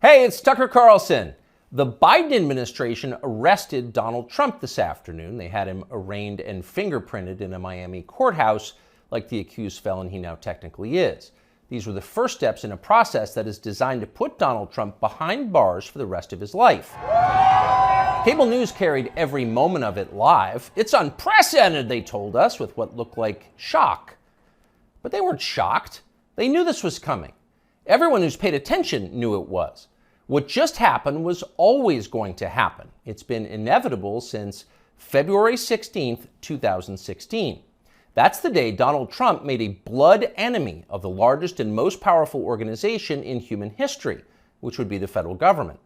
Hey, it's Tucker Carlson. The Biden administration arrested Donald Trump this afternoon. They had him arraigned and fingerprinted in a Miami courthouse like the accused felon he now technically is. These were the first steps in a process that is designed to put Donald Trump behind bars for the rest of his life. Cable news carried every moment of it live. It's unprecedented, they told us, with what looked like shock. But they weren't shocked. They knew this was coming. Everyone who's paid attention knew it was. What just happened was always going to happen. It's been inevitable since February 16th, 2016. That's the day Donald Trump made a blood enemy of the largest and most powerful organization in human history, which would be the federal government.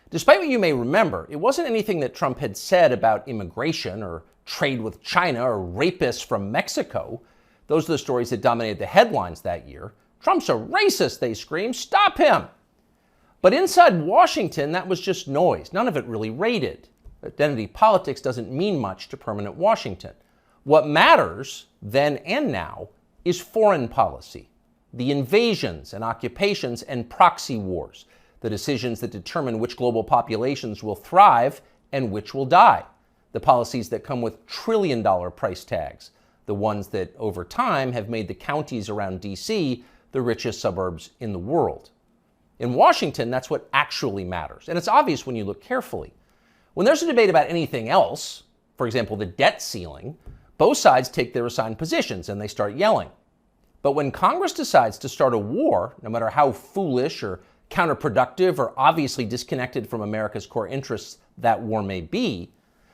Despite what you may remember, it wasn't anything that Trump had said about immigration or trade with China or rapists from Mexico. Those are the stories that dominated the headlines that year. Trump's a racist, they screamed. Stop him. But inside Washington, that was just noise. None of it really rated. Identity politics doesn't mean much to permanent Washington. What matters, then and now, is foreign policy. The invasions and occupations and proxy wars. The decisions that determine which global populations will thrive and which will die. The policies that come with trillion-dollar price tags. The ones that, over time, have made the counties around D.C. the richest suburbs in the world. In Washington, that's what actually matters. And it's obvious when you look carefully. When there's a debate about anything else, for example, the debt ceiling, both sides take their assigned positions and they start yelling. But when Congress decides to start a war, no matter how foolish or counterproductive or obviously disconnected from America's core interests that war may be,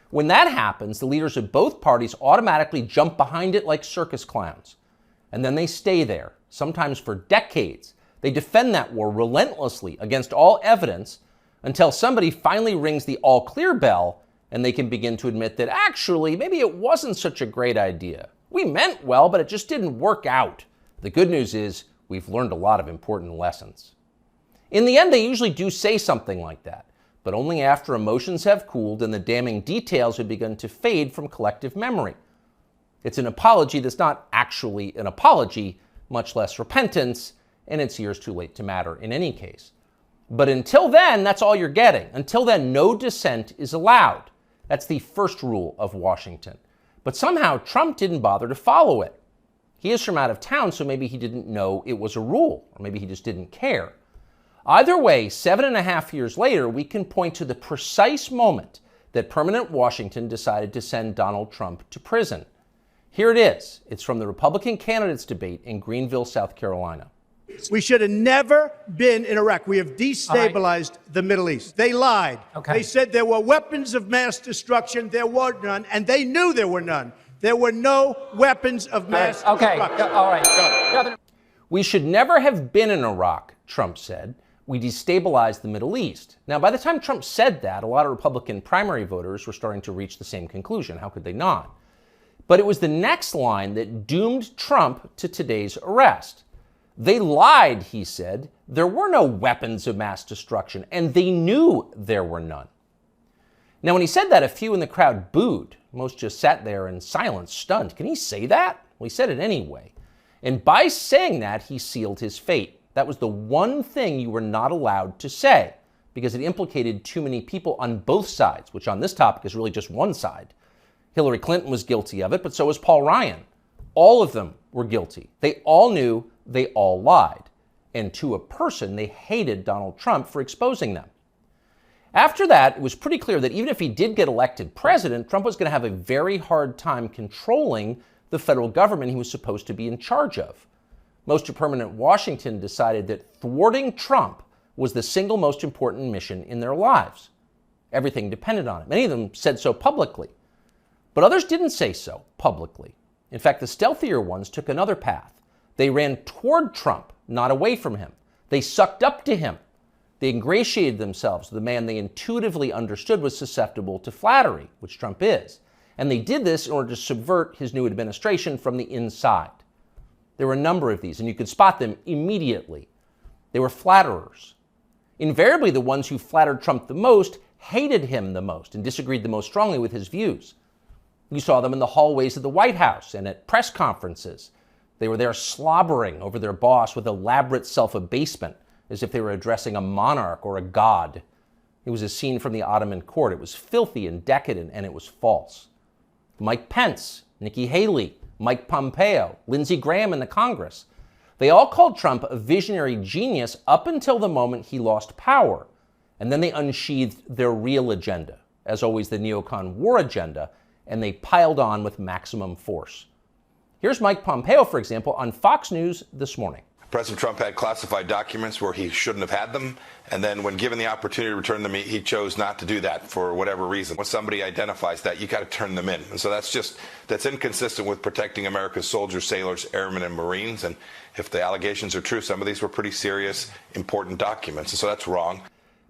when that happens, the leaders of both parties automatically jump behind it like circus clowns. And then they stay there, sometimes for decades. They defend that war relentlessly against all evidence until somebody finally rings the all-clear bell and they can begin to admit that actually, maybe it wasn't such a great idea. We meant well, but it just didn't work out. The good news is we've learned a lot of important lessons. In the end, they usually do say something like that, but only after emotions have cooled and the damning details have begun to fade from collective memory. It's an apology that's not actually an apology, much less repentance, and it's years too late to matter in any case. But until then, that's all you're getting. Until then, no dissent is allowed. That's the first rule of Washington. But somehow, Trump didn't bother to follow it. He is from out of town, so maybe he didn't know it was a rule, or maybe he just didn't care. Either way, 7.5 years later, we can point to the precise moment that permanent Washington decided to send Donald Trump to prison. Here it is. It's from the Republican candidates debate in Greenville, South Carolina. We should have never been in Iraq. We have destabilized the Middle East. They lied. Okay. They said there were weapons of mass destruction. There were none, and they knew there were none. There were no weapons of mass destruction. All right. We should never have been in Iraq, Trump said. We destabilized the Middle East. Now, by the time Trump said that, a lot of Republican primary voters were starting to reach the same conclusion. How could they not? But it was the next line that doomed Trump to today's arrest. They lied, he said. There were no weapons of mass destruction, and they knew there were none. Now, when he said that, a few in the crowd booed. Most just sat there in silence, stunned. Can he say that? Well, he said it anyway. And by saying that, he sealed his fate. That was the one thing you were not allowed to say, because it implicated too many people on both sides, which on this topic is really just one side. Hillary Clinton was guilty of it, but so was Paul Ryan. All of them were guilty. They all knew, they all lied. And to a person, they hated Donald Trump for exposing them. After that, it was pretty clear that even if he did get elected president, Trump was going to have a very hard time controlling the federal government he was supposed to be in charge of. Most of permanent Washington decided that thwarting Trump was the single most important mission in their lives. Everything depended on it. Many of them said so publicly. But others didn't say so publicly. In fact, the stealthier ones took another path. They ran toward Trump, not away from him. They sucked up to him. They ingratiated themselves with the man they intuitively understood was susceptible to flattery, which Trump is. And they did this in order to subvert his new administration from the inside. There were a number of these, and you could spot them immediately. They were flatterers. Invariably, the ones who flattered Trump the most hated him the most and disagreed the most strongly with his views. You saw them in the hallways of the White House and at press conferences. They were there slobbering over their boss with elaborate self-abasement as if they were addressing a monarch or a god. It was a scene from the Ottoman court. It was filthy and decadent, and it was false. Mike Pence, Nikki Haley, Mike Pompeo, Lindsey Graham in the Congress. They all called Trump a visionary genius up until the moment he lost power. And then they unsheathed their real agenda, as always the neocon war agenda, and they piled on with maximum force. Here's Mike Pompeo, for example, on Fox News this morning. President Trump had classified documents where he shouldn't have had them, and then when given the opportunity to return them, he chose not to do that for whatever reason. When somebody identifies that, you got to turn them in. And so that's inconsistent with protecting America's soldiers, sailors, airmen, and Marines. And if the allegations are true, some of these were pretty serious, important documents. And so that's wrong.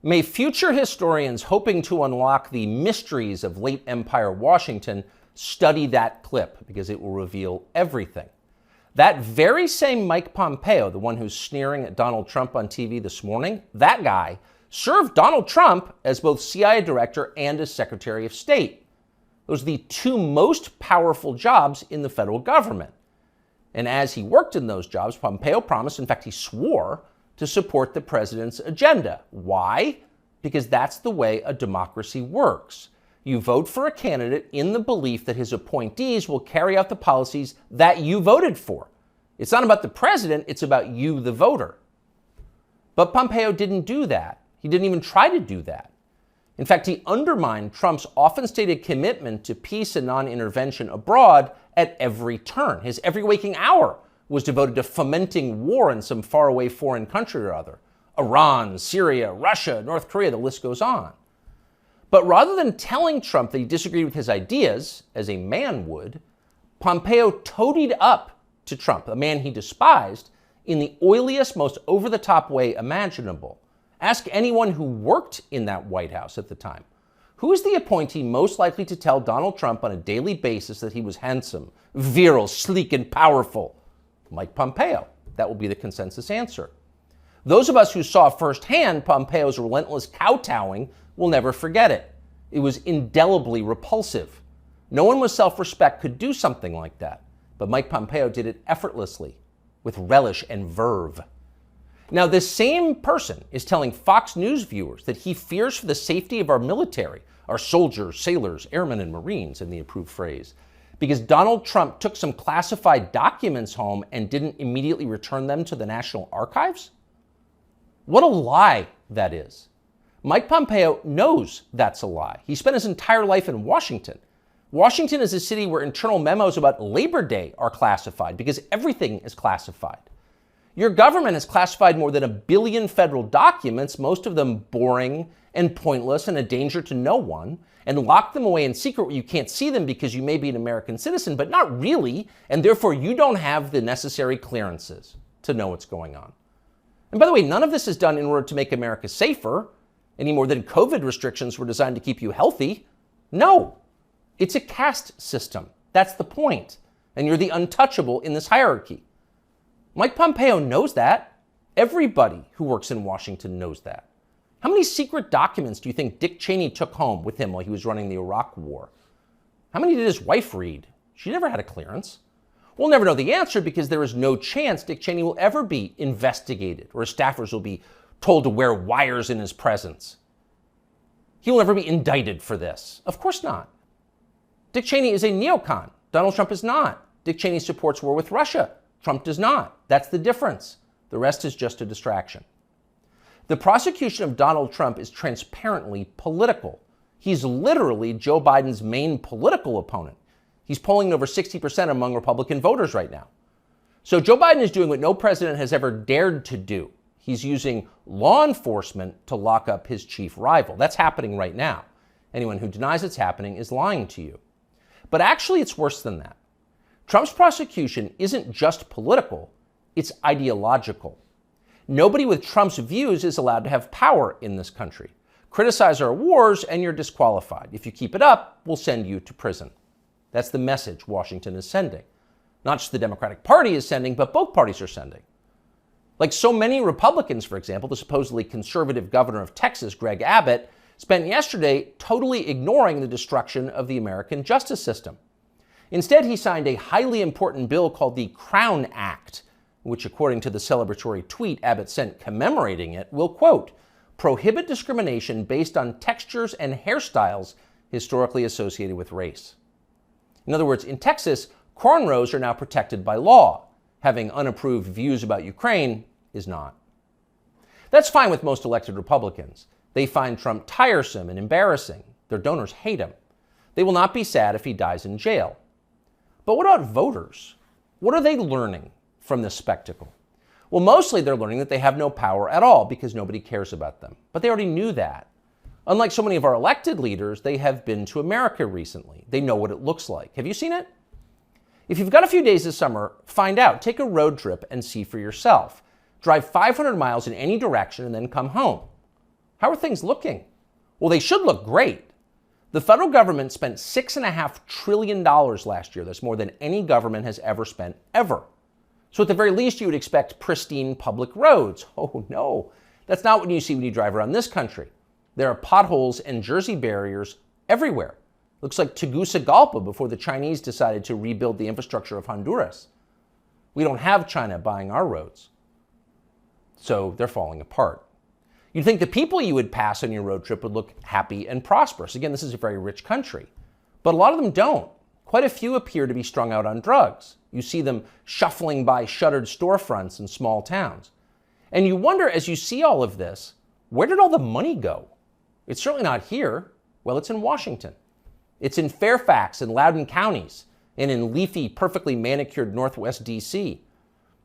May future historians hoping to unlock the mysteries of late Empire Washington study that clip, because it will reveal everything. That very same Mike Pompeo, the one who's sneering at Donald Trump on TV this morning, that guy served Donald Trump as both CIA director and as Secretary of State. Those are the two most powerful jobs in the federal government. And as he worked in those jobs, Pompeo promised, in fact, he swore, to support the president's agenda. Why? Because that's the way a democracy works. You vote for a candidate in the belief that his appointees will carry out the policies that you voted for. It's not about the president, it's about you, the voter. But Pompeo didn't do that. He didn't even try to do that. In fact, he undermined Trump's often stated commitment to peace and non-intervention abroad at every turn. His every waking hour was devoted to fomenting war in some faraway foreign country or other. Iran, Syria, Russia, North Korea, the list goes on. But rather than telling Trump that he disagreed with his ideas, as a man would, Pompeo toadied up to Trump, a man he despised, in the oiliest, most over-the-top way imaginable. Ask anyone who worked in that White House at the time. Who is the appointee most likely to tell Donald Trump on a daily basis that he was handsome, virile, sleek, and powerful? Mike Pompeo. That will be the consensus answer. Those of us who saw firsthand Pompeo's relentless kowtowing will never forget it. It was indelibly repulsive. No one with self-respect could do something like that. But Mike Pompeo did it effortlessly, with relish and verve. Now, this same person is telling Fox News viewers that he fears for the safety of our military, our soldiers, sailors, airmen, and Marines, in the approved phrase, because Donald Trump took some classified documents home and didn't immediately return them to the National Archives? What a lie that is. Mike Pompeo knows that's a lie. He spent his entire life in Washington. Washington is a city where internal memos about Labor Day are classified because everything is classified. Your government has classified more than 1 billion federal documents, most of them boring and pointless and a danger to no one, and locked them away in secret where you can't see them because you may be an American citizen, but not really, and therefore you don't have the necessary clearances to know what's going on. And by the way, none of this is done in order to make America safer, any more than COVID restrictions were designed to keep you healthy. No, it's a caste system. That's the point. And you're the untouchable in this hierarchy. Mike Pompeo knows that. Everybody who works in Washington knows that. How many secret documents do you think Dick Cheney took home with him while he was running the Iraq War? How many did his wife read? She never had a clearance. We'll never know the answer because there is no chance Dick Cheney will ever be investigated or his staffers will be told to wear wires in his presence. He will never be indicted for this. Of course not. Dick Cheney is a neocon. Donald Trump is not. Dick Cheney supports war with Russia. Trump does not. That's the difference. The rest is just a distraction. The prosecution of Donald Trump is transparently political. He's literally Joe Biden's main political opponent. He's polling over 60% among Republican voters right now. So Joe Biden is doing what no president has ever dared to do. He's using law enforcement to lock up his chief rival. That's happening right now. Anyone who denies it's happening is lying to you. But actually, it's worse than that. Trump's prosecution isn't just political, it's ideological. Nobody with Trump's views is allowed to have power in this country. Criticize our wars and you're disqualified. If you keep it up, we'll send you to prison. That's the message Washington is sending. Not just the Democratic Party is sending, but both parties are sending. Like so many Republicans, for example, the supposedly conservative governor of Texas, Greg Abbott, spent yesterday totally ignoring the destruction of the American justice system. Instead, he signed a highly important bill called the Crown Act, which according to the celebratory tweet Abbott sent commemorating it, will, quote, prohibit discrimination based on textures and hairstyles historically associated with race. In other words, in Texas, cornrows are now protected by law. Having unapproved views about Ukraine is not. That's fine with most elected Republicans. They find Trump tiresome and embarrassing. Their donors hate him. They will not be sad if he dies in jail. But what about voters? What are they learning from this spectacle? Well, mostly they're learning that they have no power at all because nobody cares about them. But they already knew that. Unlike so many of our elected leaders, they have been to America recently. They know what it looks like. Have you seen it? If you've got a few days this summer, find out. Take a road trip and see for yourself. Drive 500 miles in any direction and then come home. How are things looking? Well, they should look great. The federal government spent $6.5 trillion last year. That's more than any government has ever spent, ever. So at the very least, you would expect pristine public roads. Oh no, that's not what you see when you drive around this country. There are potholes and Jersey barriers everywhere. Looks like Tegucigalpa before the Chinese decided to rebuild the infrastructure of Honduras. We don't have China buying our roads. So they're falling apart. You'd think the people you would pass on your road trip would look happy and prosperous. Again, this is a very rich country. But a lot of them don't. Quite a few appear to be strung out on drugs. You see them shuffling by shuttered storefronts in small towns. And you wonder, as you see all of this, where did all the money go? It's certainly not here. Well, it's in Washington. It's in Fairfax and Loudoun counties, and in leafy, perfectly manicured Northwest D.C.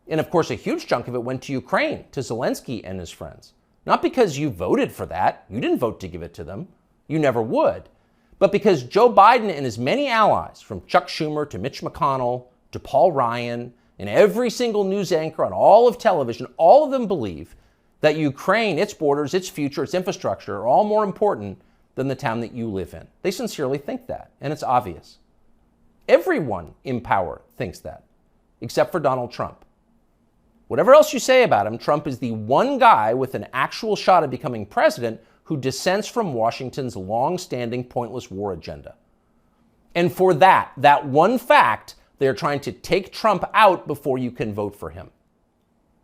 And of course, a huge chunk of it went to Ukraine, to Zelensky and his friends. Not because you voted for that. You didn't vote to give it to them. You never would. But because Joe Biden and his many allies, from Chuck Schumer to Mitch McConnell to Paul Ryan, and every single news anchor on all of television, all of them believe that Ukraine, its borders, its future, its infrastructure are all more important than the town that you live in. They sincerely think that, and it's obvious. Everyone in power thinks that, except for Donald Trump. Whatever else you say about him, Trump is the one guy with an actual shot at becoming president who dissents from Washington's long-standing pointless war agenda. And for that one fact, they're trying to take Trump out before you can vote for him.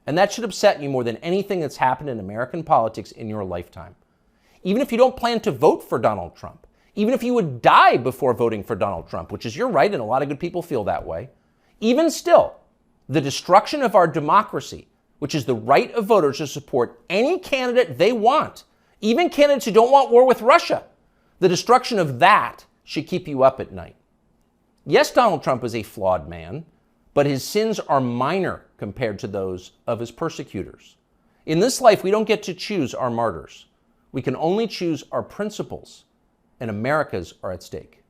And that should upset you more than anything that's happened in American politics in your lifetime. Even if you don't plan to vote for Donald Trump, even if you would die before voting for Donald Trump, which is your right and a lot of good people feel that way, even still, the destruction of our democracy, which is the right of voters to support any candidate they want, even candidates who don't want war with Russia, the destruction of that should keep you up at night. Yes, Donald Trump is a flawed man, but his sins are minor compared to those of his persecutors. In this life, we don't get to choose our martyrs. We can only choose our principles, and America's are at stake.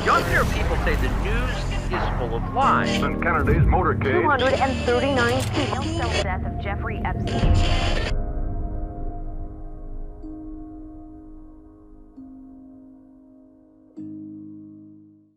Younger people say the news is full of lies. In Kennedy's motorcade, 239 people. The death of Jeffrey Epstein.